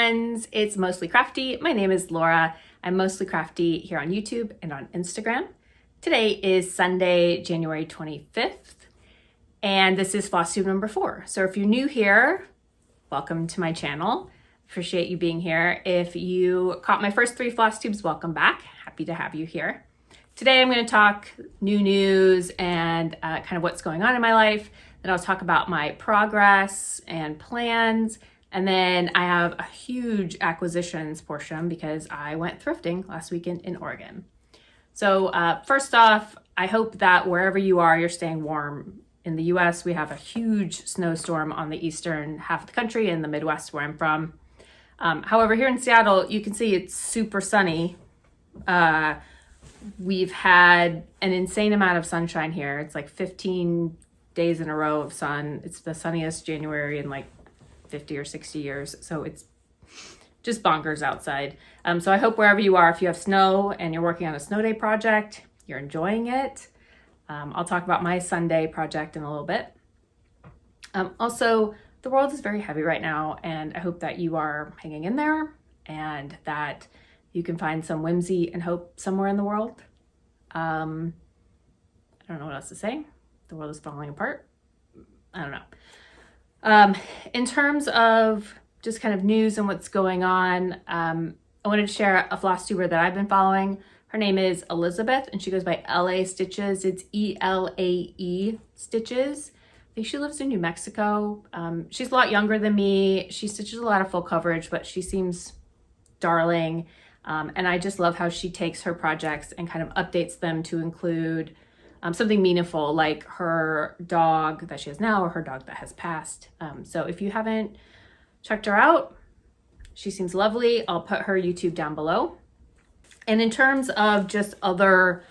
friends, it's Mostly Crafty. My name is Laura. I'm Mostly Crafty here on YouTube and on Instagram. Today is Sunday, January 25th, and this is Flosstube number 4. So if you're new here, welcome to my channel. Appreciate you being here. If you caught my first 3 Flosstubes, welcome back. Happy to have you here. Today I'm going to talk new news and kind of what's going on in my life. Then I'll talk about my progress and plans. And then I have a huge acquisitions portion because I went thrifting last weekend in Oregon. So first off, I hope that wherever you are, you're staying warm. In the US, we have a huge snowstorm on the eastern half of the country and the Midwest where I'm from. However, here in Seattle, you can see it's super sunny. We've had an insane amount of sunshine here. It's like 15 days in a row of sun. It's the sunniest January in like 50 or 60 years. So it's just bonkers outside. So I hope wherever you are, if you have snow and you're working on a snow day project, you're enjoying it. I'll talk about my Sunday project in a little bit. Also, the world is very heavy right now, and I hope that you are hanging in there and that you can find some whimsy and hope somewhere in the world. I don't know what else to say. The world is falling apart. I don't know. In terms of just kind of news and what's going on, I wanted to share a Flosstuber that I've been following. Her name is Elizabeth, and she goes by LA Stitches. It's ELAE Stitches. I think she lives in New Mexico. She's a lot younger than me. She stitches a lot of full coverage, but she seems darling. And I just love how she takes her projects and kind of updates them to include something meaningful, like her dog that she has now or her dog that has passed. So if you haven't checked her out, she seems lovely. I'll put her YouTube down below. And in terms of just other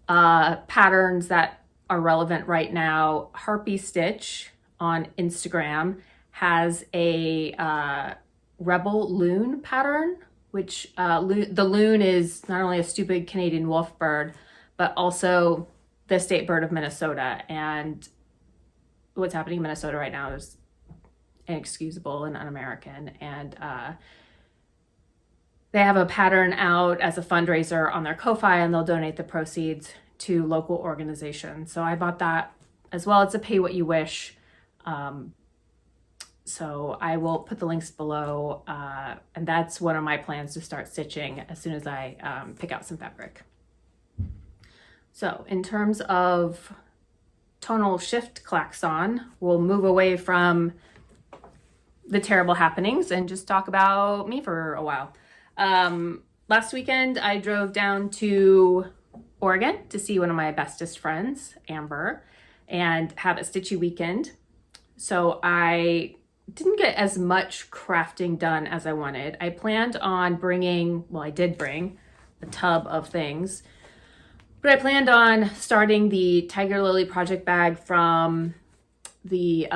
patterns that are relevant right now, Harpy Stitch on Instagram has a Rebel Loon pattern, which the loon is not only a stupid Canadian wolf bird, but also the state bird of Minnesota. And what's happening in Minnesota right now is inexcusable and un-American. And they have a pattern out as a fundraiser on their Ko-Fi, and they'll donate the proceeds to local organizations. So I bought that as well. It's a pay what you wish. So I will put the links below. And that's one of my plans to start stitching as soon as I pick out some fabric. So in terms of tonal shift klaxon, we'll move away from the terrible happenings and just talk about me for a while. Last weekend, I drove down to Oregon to see one of my bestest friends, Amber, and have a stitchy weekend. So I didn't get as much crafting done as I wanted. I planned on bringing, well, I did bring a tub of things, but I planned on starting the Tiger Lily project bag from the,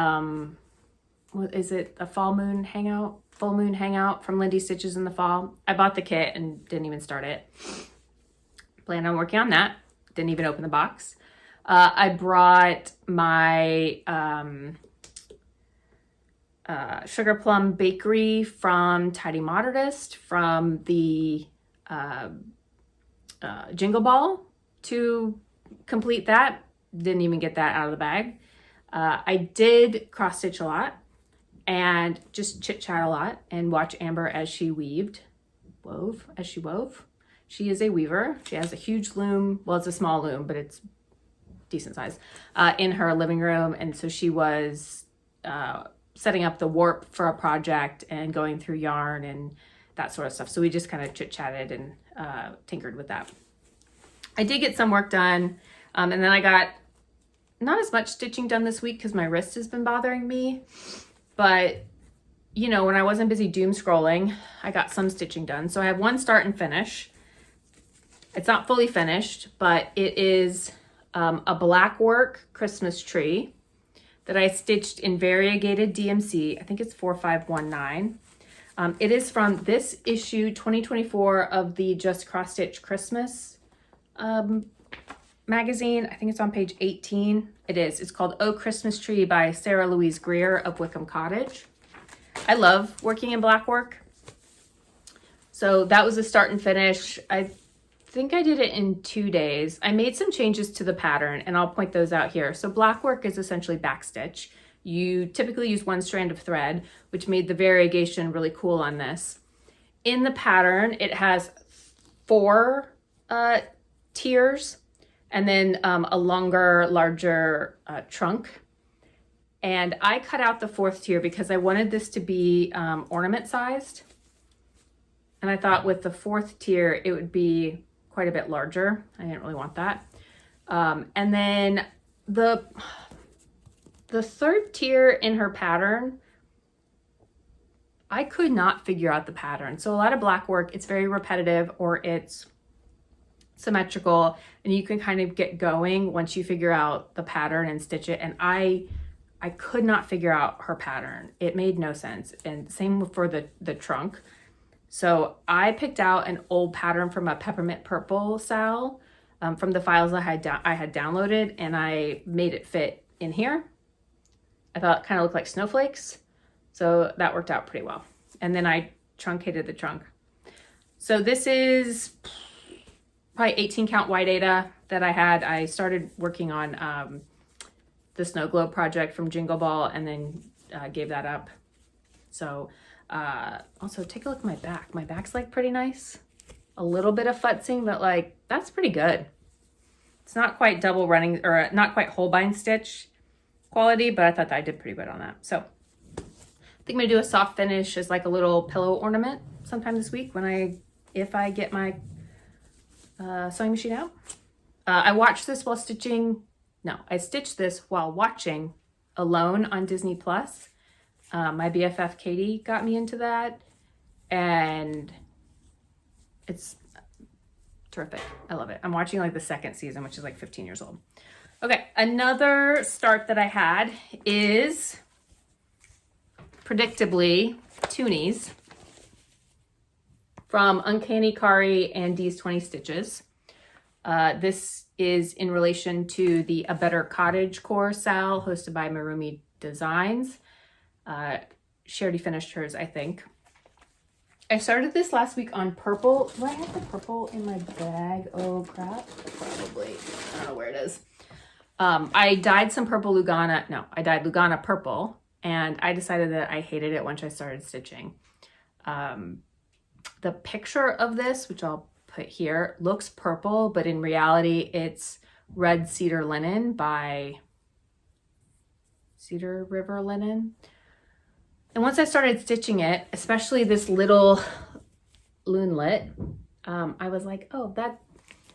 what is it? A full moon hangout from Lindy Stitches in the fall. I bought the kit and didn't even start it. Planned on working on that. Didn't even open the box. I brought my Sugar Plum Bakery from Tidy Modernist from the Jingle Ball to complete that. Didn't even get that out of the bag. I did cross stitch a lot and just chit chat a lot and watch Amber as she wove. She is a weaver. She has a huge loom. Well, it's a small loom, but it's decent size in her living room. And so she was setting up the warp for a project and going through yarn and that sort of stuff. So we just kind of chit chatted and tinkered with that. I did get some work done. And then I got not as much stitching done this week because my wrist has been bothering me. But, you know, when I wasn't busy doom scrolling, I got some stitching done. So I have one start and finish. It's not fully finished, but it is a black work Christmas tree that I stitched in variegated DMC. I think it's 4519. It is from this issue 2024 of the Just Cross Stitch Christmas magazine. I think it's on page 18. It is. It's called Oh Christmas Tree by Sara Louise Greer of Wickham Cottage. I love working in black work. So that was a start and finish. I think I did it in 2 days. I made some changes to the pattern and I'll point those out here. So block work is essentially backstitch. You typically use 1 strand of thread, which made the variegation really cool on this. In the pattern, it has 4 tiers and then a longer, larger trunk. And I cut out the 4th tier because I wanted this to be ornament sized. And I thought with the 4th tier, it would be quite a bit larger. I didn't really want that. And then the 3rd tier in her pattern, I could not figure out the pattern. So a lot of black work, it's very repetitive or it's symmetrical, and you can kind of get going once you figure out the pattern and stitch it. And I could not figure out her pattern. It made no sense. And same for the trunk. So I picked out an old pattern from a peppermint purple sal from the files I had downloaded, and I made it fit in here. I thought it kind of looked like snowflakes. So that worked out pretty well. And then I truncated the trunk. So this is probably 18 count Y data that I had. I started working on the snow globe project from Jingle Ball and then gave that up. So also take a look at my back. My back's like pretty nice. A little bit of futzing, but like that's pretty good. It's not quite double running or not quite whole bind stitch quality, but I thought that I did pretty good on that. So I think I'm gonna do a soft finish as like a little pillow ornament sometime this week if I get my sewing machine out. I watched this while stitching. No, I stitched this while watching Alone on Disney Plus. My BFF Katie got me into that, and it's terrific. I love it. I'm watching like the 2nd season, which is like 15 years old. Okay, another start that I had is predictably Twonies from UncannyKari and D's 20 Stitches. This is in relation to the A Better Cottage core sal hosted by Marumi Designs. She already finished hers, I think. I started this last week on purple. Do I have the purple in my bag? Oh crap, probably. I don't know where it is. I dyed some purple Lugana. No, I dyed Lugana purple, and I decided that I hated it once I started stitching. The picture of this, which I'll put here, looks purple, but in reality, it's Red Cedar Linen by Cedar River Linen. And once I started stitching it, especially this little loonlet, I was like, oh,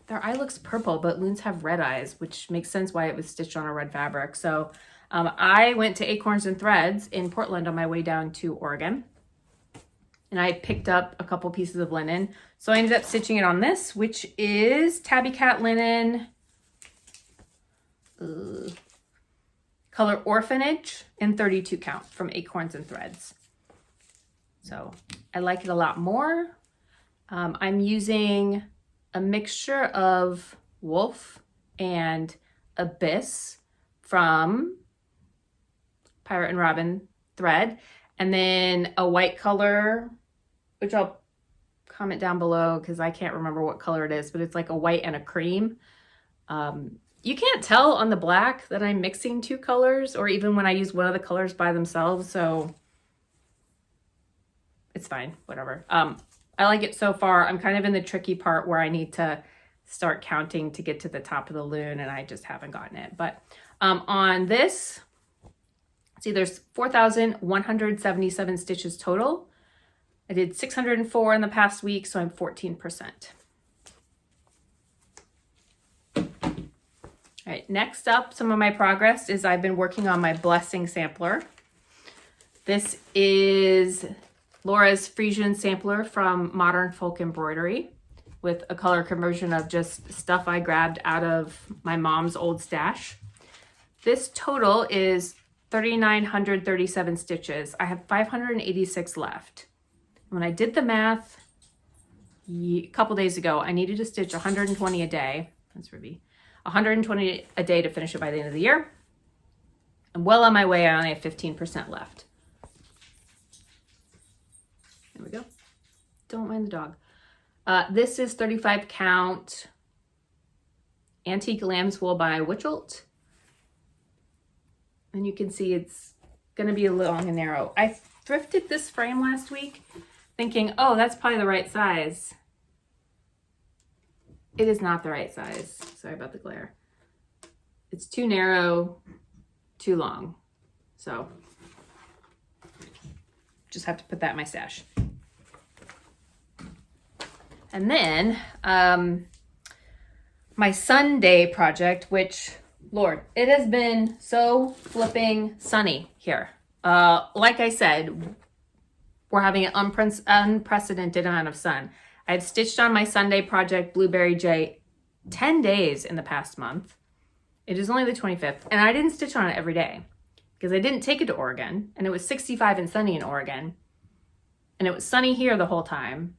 their eye looks purple, but loons have red eyes, which makes sense why it was stitched on a red fabric. So I went to Acorns and Threads in Portland on my way down to Oregon, and I picked up a couple pieces of linen. So I ended up stitching it on this, which is Tabby Cat linen, color Orphanage in 32 count from Acorns and Threads. So I like it a lot more. I'm using a mixture of Wolf and Abyss from Pirate and Robin thread, and then a white color, which I'll comment down below because I can't remember what color it is, but it's like a white and a cream. You can't tell on the black that I'm mixing 2 colors, or even when I use one of the colors by themselves, so it's fine, whatever. I like it so far. I'm kind of in the tricky part where I need to start counting to get to the top of the loon, and I just haven't gotten it. But on this, see, there's 4,177 stitches total. I did 604 in the past week, so I'm 14%. All right, next up, some of my progress is I've been working on my Blessing Sampler. This is Laura's Frisian Sampler from Modern Folk Embroidery with a color conversion of just stuff I grabbed out of my mom's old stash. This total is 3,937 stitches. I have 586 left. When I did the math a couple days ago, I needed to stitch 120 a day. That's Ruby. 120 a day to finish it by the end of the year. I'm well on my way. I only have 15% left. There we go. Don't mind the dog. This is 35 count antique lamb's wool by Wickham. And you can see it's gonna be a long and narrow. I thrifted this frame last week thinking, oh, that's probably the right size. It is not the right size. Sorry about the glare. It's too narrow, too long. So just have to put that in my stash. And then my Sunday project, which, Lord, it has been so flipping sunny here. Like I said, we're having an unprecedented amount of sun. I've stitched on my Sunday project, Blueberry J, 10 days in the past month. It is only the 25th, and I didn't stitch on it every day because I didn't take it to Oregon, and it was 65 and sunny in Oregon, and it was sunny here the whole time.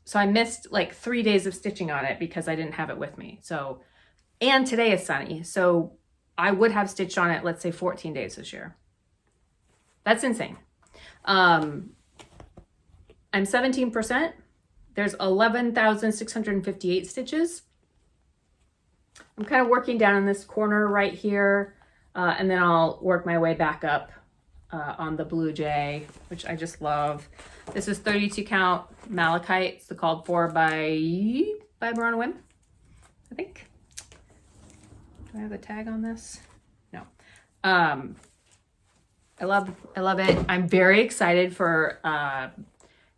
So I missed like 3 days of stitching on it because I didn't have it with me. So, and today is sunny. So I would have stitched on it, let's say 14 days this year. That's insane. I'm 17%. There's 11,658 stitches. I'm kind of working down in this corner right here. And then I'll work my way back up on the Blue Jay, which I just love. This is 32 count malachite. It's the called for by Marana Whim, I think. Do I have the tag on this? No. I love it. I'm very excited for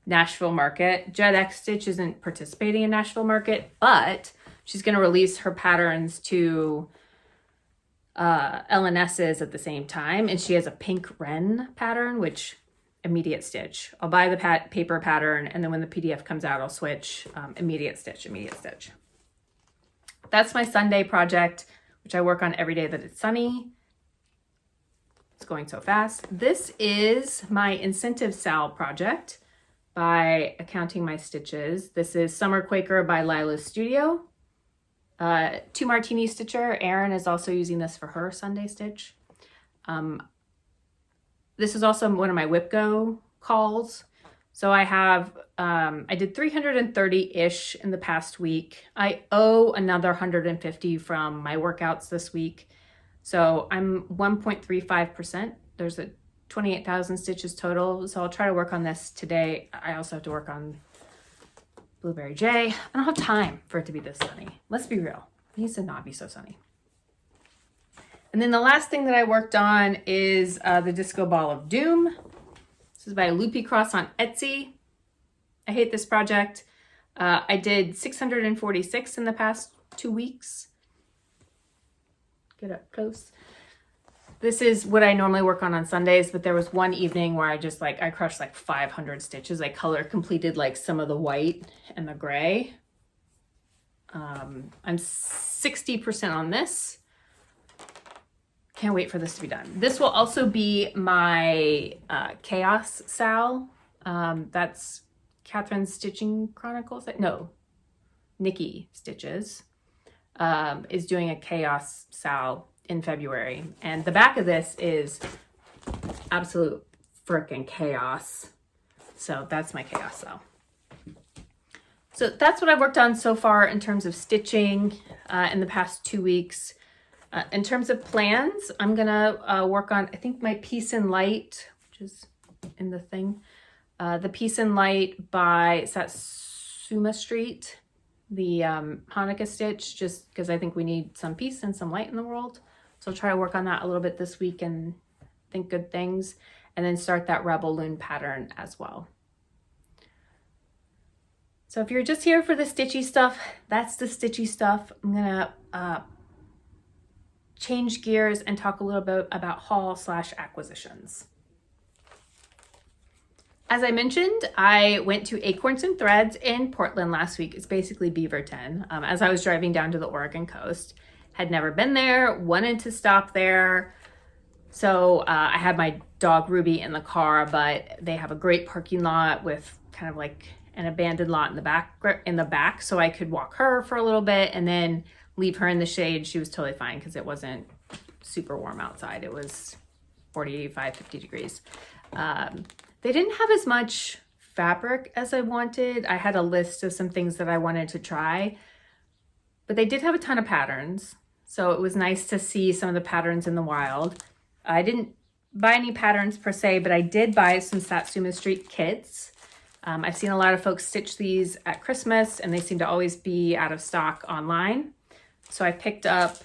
Nashville Market. JEDxStitch isn't participating in Nashville Market, but she's going to release her patterns to LNS's at the same time, and she has a pink wren pattern, which immediate stitch. I'll buy the paper pattern, and then when the PDF comes out, I'll switch immediate stitch. That's my Sunday project, which I work on every day that it's sunny. It's going so fast. This is my incentive sal project by Accounting My Stitches. This is Summer Quaker by Lila's Studio. Two Martini Stitcher. Erin is also using this for her Sunday stitch. This is also one of my Whip Go calls. So I have, I did 330-ish in the past week. I owe another 150 from my workouts this week. So I'm 1.35%. There's a 28,000 stitches total. So I'll try to work on this today. I also have to work on Blueberry J. I don't have time for it to be this sunny. Let's be real. It needs to not be so sunny. And then the last thing that I worked on is the Disco Ball of Doom. This is by Loopycross on Etsy. I hate this project. I did 646 in the past 2 weeks. Get up close. This is what I normally work on Sundays, but there was one evening where I just I crushed like 500 stitches. I color completed like some of the white and the gray. I'm 60% on this. Can't wait for this to be done. This will also be my Chaos Sal. That's Catherine's Stitching Chronicles. No, Nikki Stitches is doing a Chaos Sal in February. And the back of this is absolute freaking chaos. So that's my Chaos Sal. So that's what I've worked on so far in terms of stitching in the past 2 weeks. In terms of plans, I'm gonna work on, I think, my Peace and Light, which is in the thing. The Peace and Light by Satsuma Street, the Hanukkah stitch, just because I think we need some peace and some light in the world. So I'll try to work on that a little bit this week and think good things, and then start that Rebel Loon pattern as well. So if you're just here for the stitchy stuff, that's the stitchy stuff. I'm gonna change gears and talk a little bit about haul/acquisitions. As I mentioned, I went to Acorns and Threads in Portland last week. It's basically Beaverton. As I was driving down to the Oregon coast, had never been there, wanted to stop there. So I had my dog Ruby in the car, but they have a great parking lot with kind of like an abandoned lot in the back, so I could walk her for a little bit and then leave her in the shade. She was totally fine because it wasn't super warm outside. It was 45, 50 degrees. They didn't have as much fabric as I wanted. I had a list of some things that I wanted to try, but they did have a ton of patterns. So it was nice to see some of the patterns in the wild. I didn't buy any patterns per se, but I did buy some Satsuma Street kits. I've seen a lot of folks stitch these at Christmas and they seem to always be out of stock online. So I picked up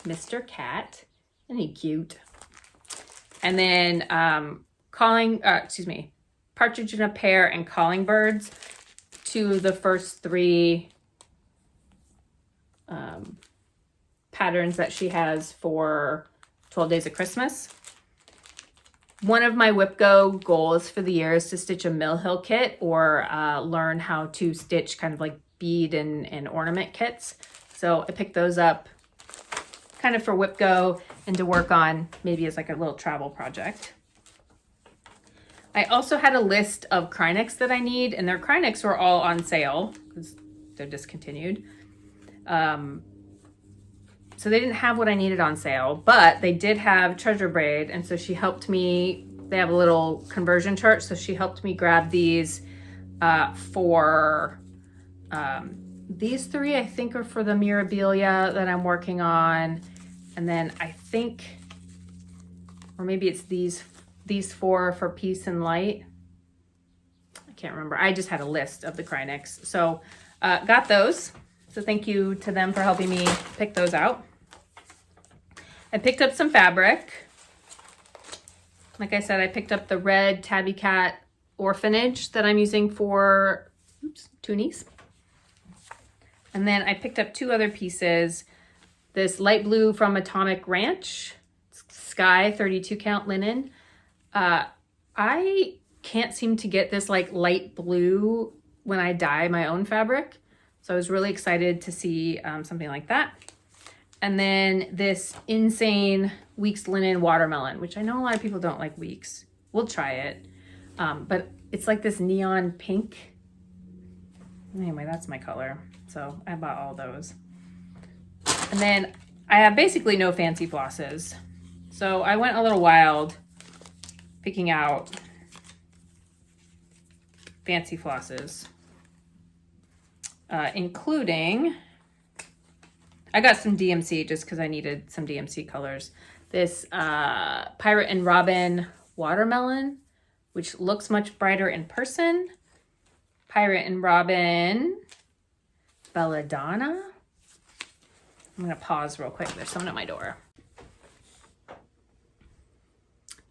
Mr. Cat, isn't he cute? And then Partridge in a Pear and Calling Birds, two of the first three patterns that she has for 12 Days of Christmas. One of my WhipGo goals for the year is to stitch a Mill Hill kit or learn how to stitch kind of like bead and ornament kits. So I picked those up kind of for WhipGo and to work on maybe as like a little travel project. I also had a list of Krynics that I need, and their Krynics were all on sale because they're discontinued. So they didn't have what I needed on sale, but they did have treasure braid. And so she helped me, they have a little conversion chart. So she helped me grab these for these three, I think are for the Mirabilia that I'm working on. And then I think, or maybe it's these four for Peace and Light. I can't remember. I just had a list of the Krynics. So got those. So thank you to them for helping me pick those out. I picked up some fabric. Like I said, I picked up the red Tabby Cat Orphanage that I'm using for Twonies. And then I picked up two other pieces. This light blue from Atomic Ranch, Sky 32 count linen. I can't seem to get this like light blue when I dye my own fabric. So I was really excited to see something like that. And then this Insane Weeks Linen Watermelon, which I know a lot of people don't like Weeks. We'll try it. But it's like this neon pink. Anyway, that's my color. So I bought all those. And then I have basically no fancy flosses. So I went a little wild picking out fancy flosses. Including, I got some DMC just because I needed some DMC colors. This Pirate and Robin Watermelon, which looks much brighter in person. Pirate and Robin Belladonna. I'm gonna pause real quick. There's someone at my door.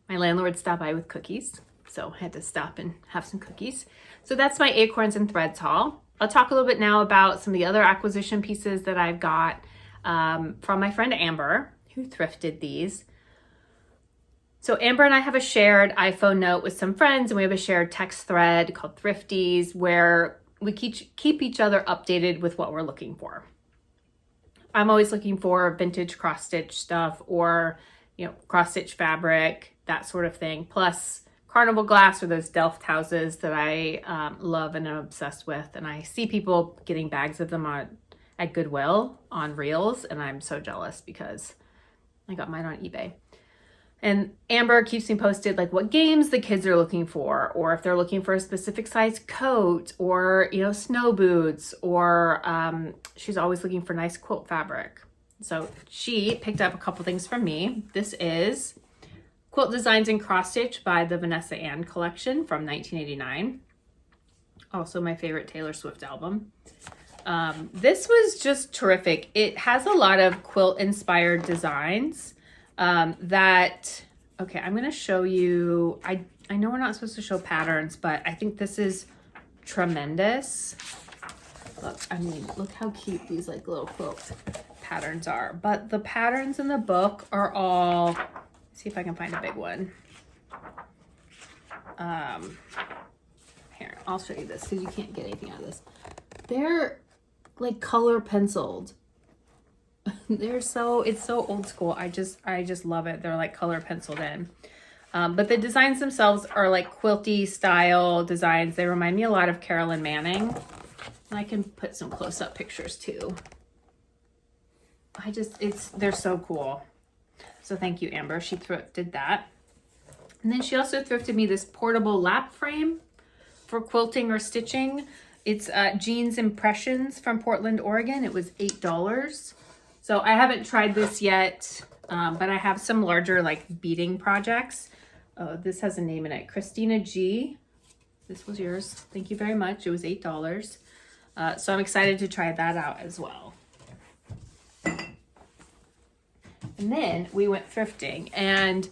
My landlord stopped by with cookies, so I had to stop and have some cookies. So that's my Acorns and Threads haul. I'll talk a little bit now about some of the other acquisition pieces that I've got from my friend Amber, who thrifted these. So Amber and I have a shared iPhone note with some friends, and we have a shared text thread called Thrifties where we keep each other updated with what we're looking for. I'm always looking for vintage cross-stitch stuff or, cross-stitch fabric, that sort of thing. Plus Carnival glass or those Delft houses that I love and am obsessed with. And I see people getting bags of them at Goodwill on reels, and I'm so jealous because I got mine on eBay. And Amber keeps me posted like what games the kids are looking for, or if they're looking for a specific size coat or, snow boots, or she's always looking for nice quilt fabric. So she picked up a couple things from me. This is Quilt Designs in Cross Stitch by the Vanessa Ann collection from 1989. Also my favorite Taylor Swift album. This was just terrific. It has a lot of quilt inspired designs okay, I'm gonna show you, I know we're not supposed to show patterns, but I think this is tremendous. Look how cute these like little quilt patterns are. But the patterns in the book are all, let's see if I can find a big one. Here, I'll show you this because you can't get anything out of this. They're like color penciled. It's so old school. I just love it. They're like color penciled in. But the designs themselves are like quilty style designs. They remind me a lot of Carolyn Manning. And I can put some close-up pictures too. They're so cool. So thank you, Amber. She thrifted that. And then she also thrifted me this portable lap frame for quilting or stitching. It's Jean's Impressions from Portland, Oregon. It was $8. So I haven't tried this yet, but I have some larger like beading projects. Oh, this has a name in it. Christina G. This was yours. Thank you very much. It was $8. So I'm excited to try that out as well. And then we went thrifting, and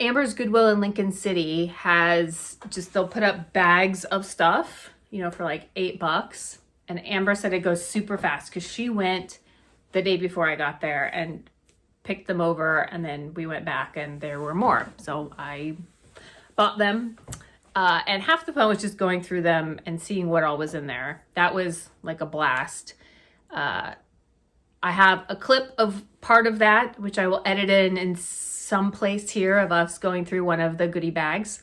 Amber's Goodwill in Lincoln City has they'll put up bags of stuff, you know, for like $8. And Amber said it goes super fast because she went the day before I got there and picked them over, and then we went back and there were more. So I bought them. And half the fun was just going through them and seeing what all was in there. That was like a blast. I have a clip of part of that, which I will edit in some place here of us going through one of the goodie bags.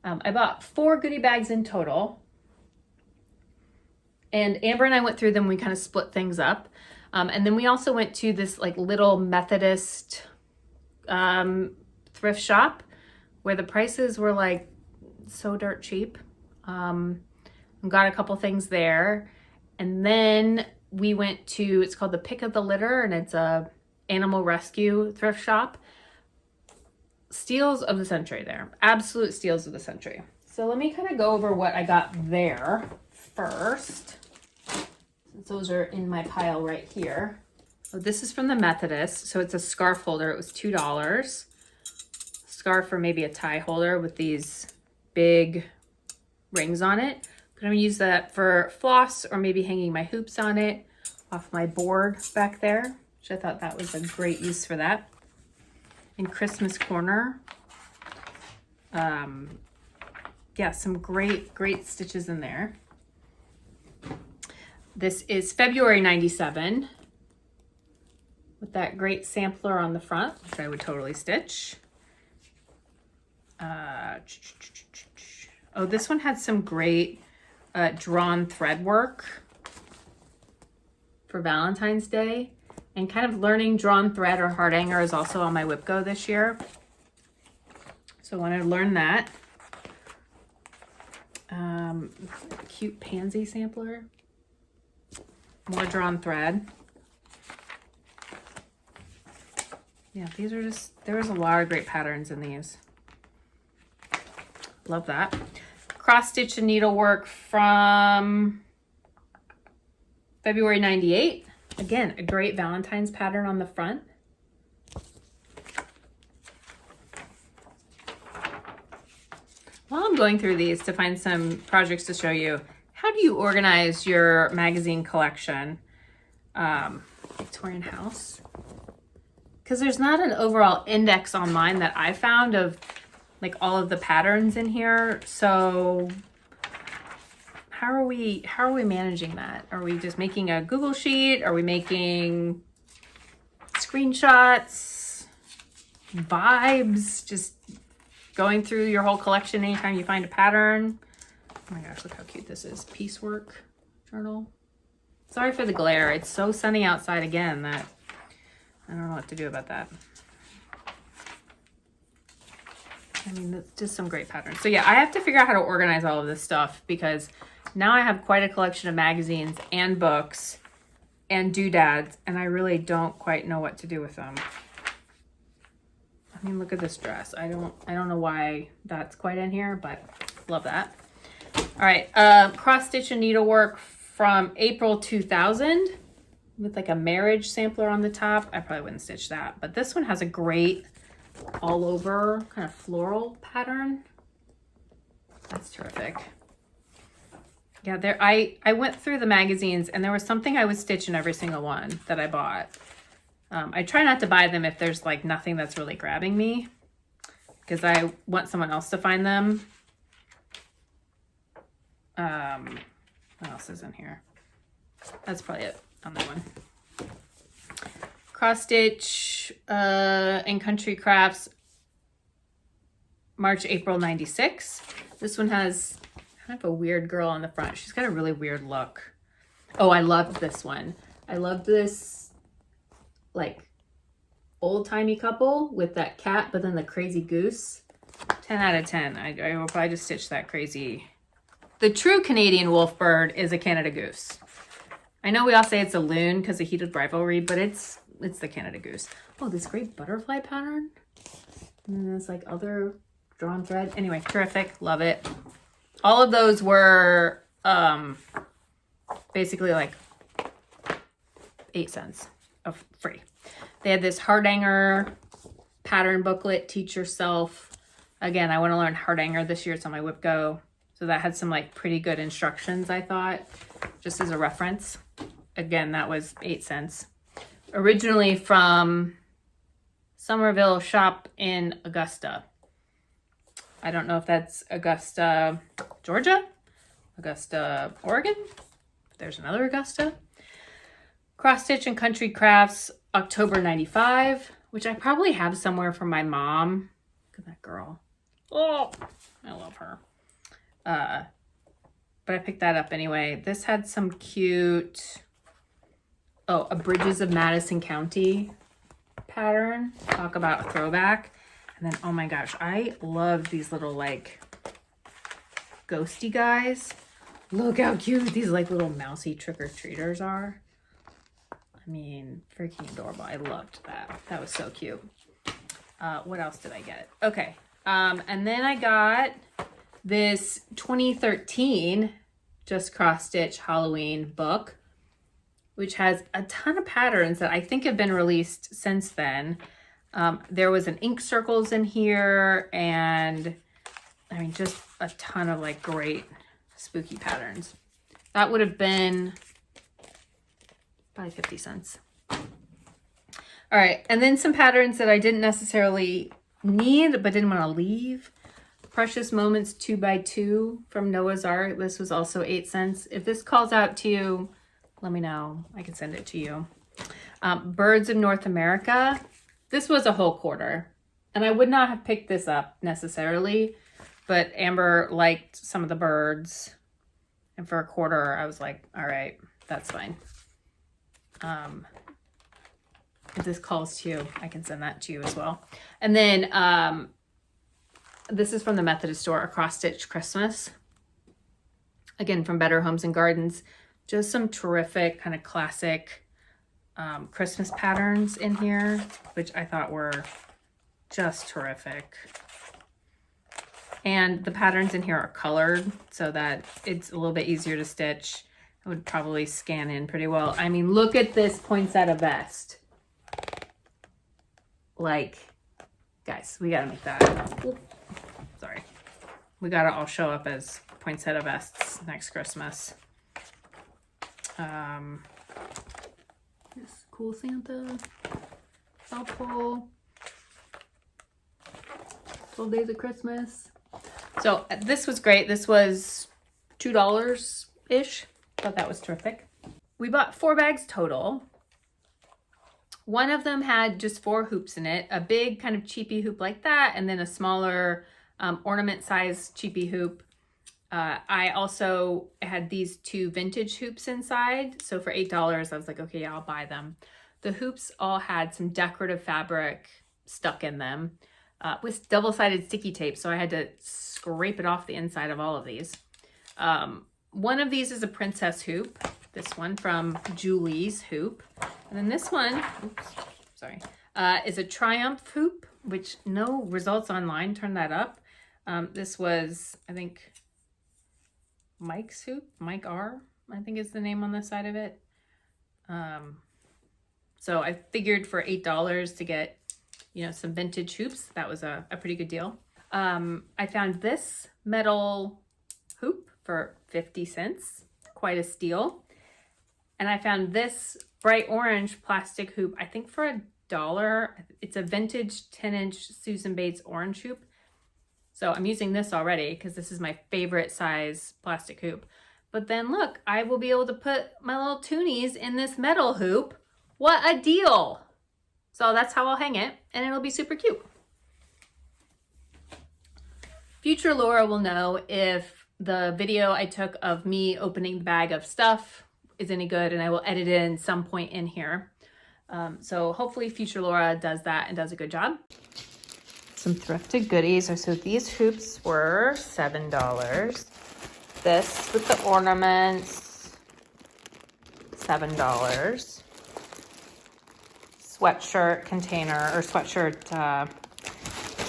I bought 4 goodie bags in total. And Amber and I went through them. We kind of split things up. And then we also went to this like little Methodist thrift shop where the prices were like so dirt cheap. Got a couple things there. And then we went to, it's called the Pick of the Litter, and it's a animal rescue thrift shop. Steals of the century there. Absolute steals of the century. So let me kind of go over what I got there first, since those are in my pile right here. So this is from the Methodist. So it's a scarf holder. It was $2. Scarf or maybe a tie holder with these big rings on it. I'm going to use that for floss or maybe hanging my hoops on it off my board back there, which I thought that was a great use for that. In Christmas corner. Yeah, some great stitches in there. This is February 97 with that great sampler on the front, which I would totally stitch. Oh, this one had some great drawn thread work for Valentine's Day, and kind of learning drawn thread or heart hanger is also on my WIPGO this year. So I wanted to learn that. Cute pansy sampler. More drawn thread. Yeah, these are there was a lot of great patterns in these. Love that. Cross stitch and needlework from February 98. Again, a great Valentine's pattern on the front. While I'm going through these to find some projects to show you, how do you organize your magazine collection? Victorian House. Because there's not an overall index on mine that I found of like all of the patterns in here. So how are we managing that? Are we just making a Google sheet? Are we making screenshots, vibes, just going through your whole collection anytime you find a pattern? Oh my gosh, look how cute this is. Piecework journal. Sorry for the glare. It's so sunny outside again that I don't know what to do about that. I mean, it's just some great patterns. So yeah, I have to figure out how to organize all of this stuff because now I have quite a collection of magazines and books and doodads, and I really don't quite know what to do with them. I mean, look at this dress. I don't know why that's quite in here, but love that. All right, cross stitch and needlework from April 2000 with like a marriage sampler on the top. I probably wouldn't stitch that, but this one has a great all over kind of floral pattern. That's terrific. Yeah, there I went through the magazines and there was something I would stitch in every single one that I bought. I try not to buy them if there's like nothing that's really grabbing me because I want someone else to find them. What else is in here? That's probably it on that one. Cross stitch and country crafts, March, April 96. This one has kind of a weird girl on the front. She's got a really weird look. Oh, I loved this one. I loved this like old-timey couple with that cat, but then the crazy goose 10 out of 10. I will probably just stitch that crazy. The true Canadian wolf bird is a Canada goose. I know we all say it's a loon because of heated rivalry, but it's the Canada goose. Oh, this great butterfly pattern. And then there's like other drawn thread. Anyway, terrific. Love it. All of those were basically like 8 cents of free. They had this Hardanger pattern booklet, Teach Yourself. Again, I want to learn Hardanger this year. It's on my Whip Go. So that had some like pretty good instructions, I thought, just as a reference. Again, that was 8 cents. Originally from Somerville shop in Augusta. I don't know if that's Augusta, Georgia, Augusta, Oregon. There's another Augusta. Cross Stitch and Country Crafts, October 95, which I probably have somewhere from my mom. Look at that girl. Oh, I love her. But I picked that up anyway. This had some cute, a Bridges of Madison County pattern. Talk about a throwback. And then, oh my gosh, I love these little like ghosty guys. Look how cute these like little mousy trick-or-treaters are. I mean, freaking adorable. I loved that. That was so cute. What else did I get? Okay. And then I got this 2013 Just Cross Stitch Halloween book, which has a ton of patterns that I think have been released since then. There was an ink circles in here, and I mean, just a ton of like great spooky patterns. That would have been probably 50 cents. All right, and then some patterns that I didn't necessarily need, but didn't want to leave. Precious Moments 2x2 from Noah's Art. This was also 8 cents. If this calls out to you, let me know. I can send it to you. Birds of North America. This was a whole quarter, and I would not have picked this up necessarily, but Amber liked some of the birds, and for a quarter, I was like, all right, that's fine. If this calls to you, I can send that to you as well. And then this is from the Methodist store, A Cross Stitch Christmas. Again, from Better Homes and Gardens. Just some terrific kind of classic Christmas patterns in here, which I thought were just terrific. And the patterns in here are colored so that it's a little bit easier to stitch. It would probably scan in pretty well. I mean, look at this poinsettia vest. Like, guys, we gotta make that. Oops, sorry. We gotta all show up as poinsettia vests next Christmas. This cool Santa. South Pole. 12 Days of Christmas. So this was great. This was $2-ish. Thought that was terrific. We bought 4 bags total. One of them had just 4 hoops in it, a big kind of cheapy hoop like that, and then a smaller ornament size cheapy hoop. I also had these 2 vintage hoops inside. So for $8, I was like, okay, I'll buy them. The hoops all had some decorative fabric stuck in them with double-sided sticky tape. So I had to scrape it off the inside of all of these. One of these is a princess hoop. This one from Julie's hoop. And then this one, oops, sorry, is a Triumph hoop, which no results online. Turn that up. This was, I think, Mike's hoop. Mike R, I think is the name on the side of it. So I figured for $8 to get, you know, some vintage hoops, that was a pretty good deal. I found this metal hoop for 50 cents, quite a steal. And I found this bright orange plastic hoop, I think for $1. It's a vintage 10-inch Susan Bates orange hoop. So I'm using this already because this is my favorite size plastic hoop. But then look, I will be able to put my little Twonies in this metal hoop. What a deal. So that's how I'll hang it, and it'll be super cute. Future Laura will know if the video I took of me opening the bag of stuff is any good, and I will edit it in some point in here. So hopefully Future Laura does that and does a good job. some thrifted goodies. So these hoops were $7. This with the ornaments, $7. Sweatshirt container or sweatshirt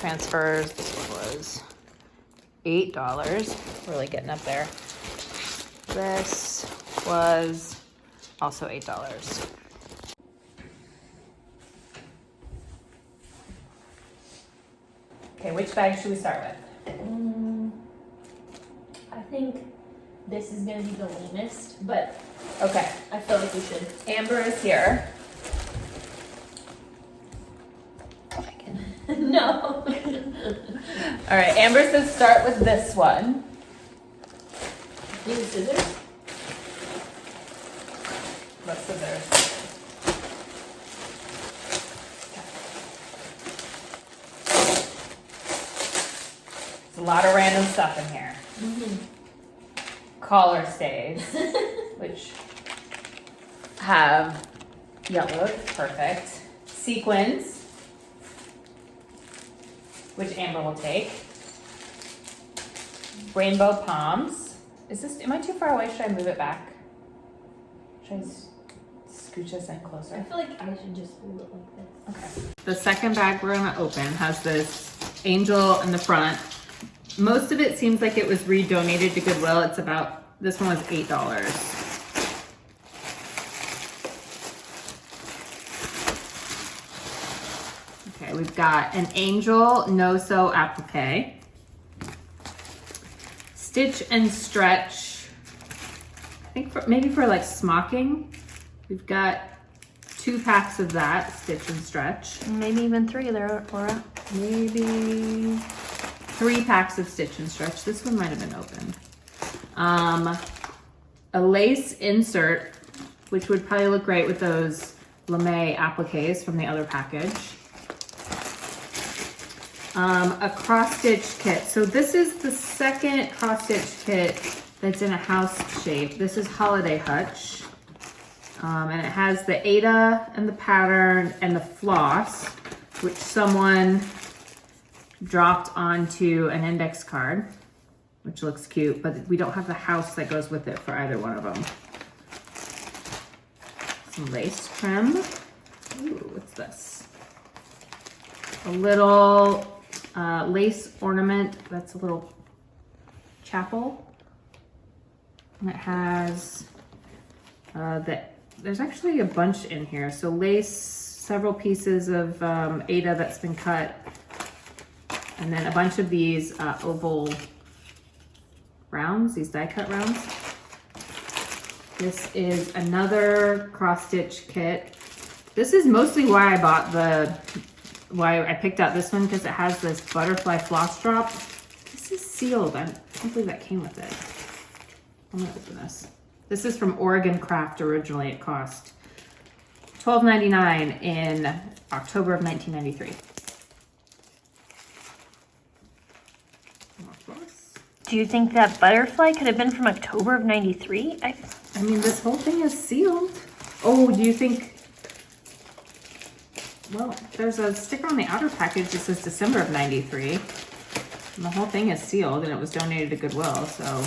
transfers. This one was $8. Really getting up there. This was also $8. Okay, which bag should we start with? I think this is gonna be the lamest, but Okay, I feel like we should. Amber is here. No. All right, Amber says start with this one. Use scissors. What scissors? There's a lot of random stuff in here. Collar stays, which have yellowed, perfect. Sequins, which Amber will take. Rainbow palms. Am I too far away? Should I move it back? Should I scooch this in closer? I feel like I should just do it like this. Okay. The second bag we're gonna open has this angel in the front. Most of it seems like it was redonated to Goodwill. This one was $8. Okay, we've got an angel no-sew applique. Stitch and stretch. I think maybe for like smocking. We've got 2 packs of that, stitch and stretch. Maybe even 3 there, Laura. Maybe 3 packs of stitch and stretch. This one might have been opened. A lace insert, which would probably look great with those lame appliques from the other package. A cross stitch kit. So this is the second cross stitch kit that's in a house shape. This is Holiday Hutch. And it has the Ada and the pattern and the floss, which someone dropped onto an index card, which looks cute, but we don't have the house that goes with it for either one of them. Some lace trim. Ooh, what's this? A little lace ornament. That's a little chapel. And it has there's actually a bunch in here. So lace, several pieces of Ada that's been cut, and then a bunch of these oval rounds, these die cut rounds. This is another cross stitch kit. This is mostly why I picked out this one, because it has this butterfly floss drop. This is sealed. I can't believe that came with it. I'm gonna open this. This is from Oregon Craft originally. It cost $12.99 in October of 1993. Do you think that butterfly could have been from October of 93? I mean, this whole thing is sealed. Oh, do you think... Well, there's a sticker on the outer package that says December of 93. And the whole thing is sealed, and it was donated to Goodwill, so...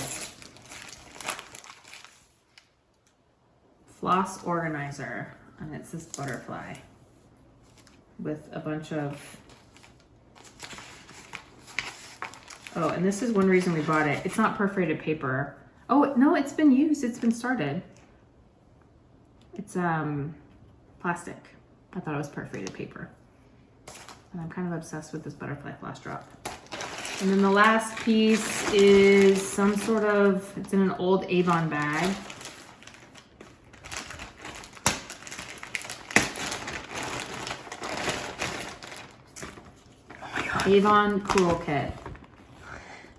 Floss organizer, and it's this butterfly with a bunch of... Oh, and this is one reason we bought it. It's not perforated paper. Oh, no, it's been used. It's been started. It's plastic. I thought it was perforated paper. And I'm kind of obsessed with this butterfly floss drop. And then the last piece is some sort of, it's in an old Avon bag. Oh my God. Avon Cool Kit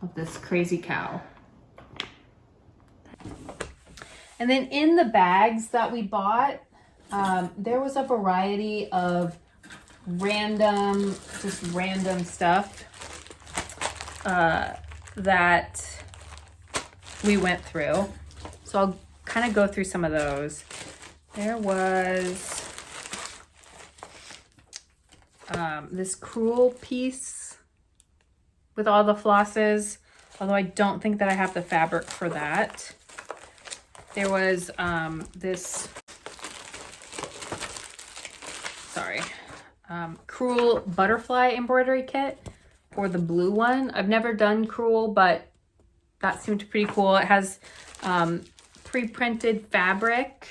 of this crazy cow. And then in the bags that we bought, there was a variety of random stuff that we went through. So I'll kind of go through some of those. There was this crewel piece with all the flosses, although I don't think that I have the fabric for that. There was this, Cruel butterfly embroidery kit for the blue one. I've never done Cruel, but that seemed pretty cool. It has pre-printed fabric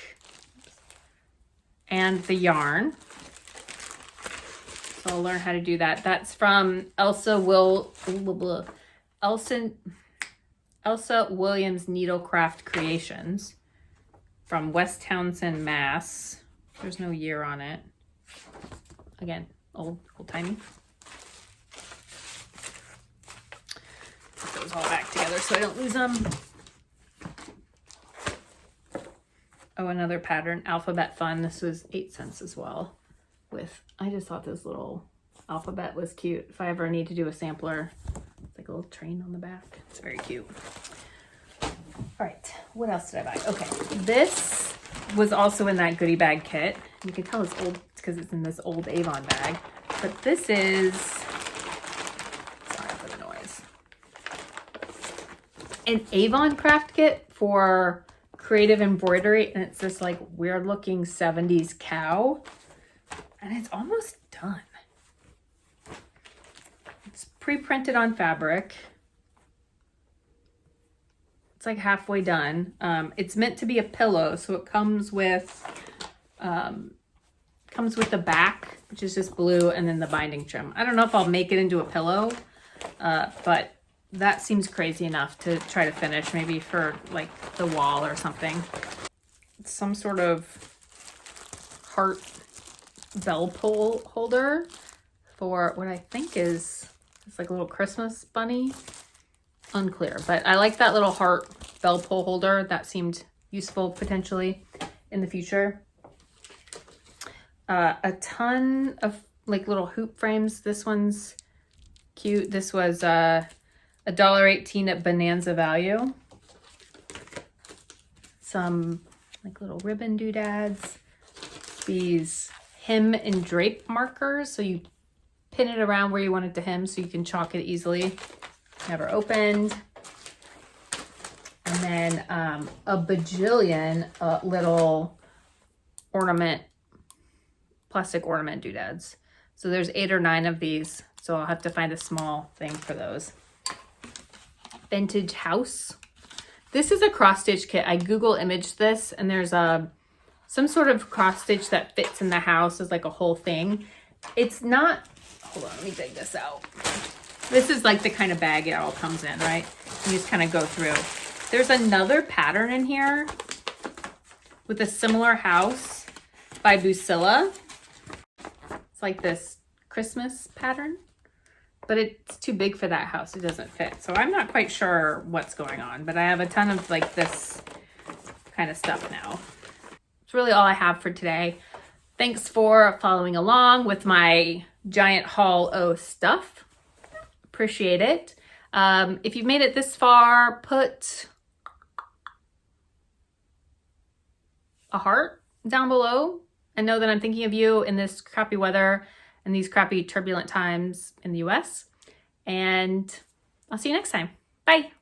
and the yarn. So I'll learn how to do that. That's from Elsa Williams Needlecraft Creations from West Townsend, Mass. There's no year on it. Again, old-timey. Put those all back together so I don't lose them. Oh, another pattern, Alphabet Fun. This was 8 cents as well. I just thought this little alphabet was cute. If I ever need to do a sampler, it's like a little train on the back. It's very cute. All right, what else did I buy? Okay, this was also in that goodie bag kit. You can tell it's old because it's in this old Avon bag. But this is, sorry for the noise, an Avon craft kit for creative embroidery. And it's this like weird looking 70s cow. And it's almost done. It's pre-printed on fabric. It's like halfway done. It's meant to be a pillow, so it comes with the back, which is just blue, and then the binding trim. I don't know if I'll make it into a pillow, but that seems crazy enough to try to finish, maybe for like the wall or something. It's some sort of heart bell pull holder for what I think is, it's like a little Christmas bunny. Unclear, but I like that little heart bell pull holder. That seemed useful potentially in the future. A ton of like little hoop frames. This one's cute. This was $1.18 at Bonanza value. Some like little ribbon doodads. These hem and drape markers, so you pin it around where you want it to hem so you can chalk it easily. Never opened. And then a bajillion little plastic ornament doodads. So there's 8 or 9 of these, so I'll have to find a small thing for those. Vintage house. This is a cross stitch kit. I Google imaged this, and there's some sort of cross stitch that fits in the house as like a whole thing. It's not, hold on, let me dig this out. This is like the kind of bag it all comes in, right? You just kind of go through. There's another pattern in here with a similar house by Busilla. It's like this Christmas pattern, but it's too big for that house. It doesn't fit. So I'm not quite sure what's going on, but I have a ton of like this kind of stuff now. It's really all I have for today. Thanks for following along with my giant haul o stuff. Appreciate it. If you've made it this far, put a heart down below and know that I'm thinking of you in this crappy weather and these crappy turbulent times in the US. And I'll see you next time. Bye.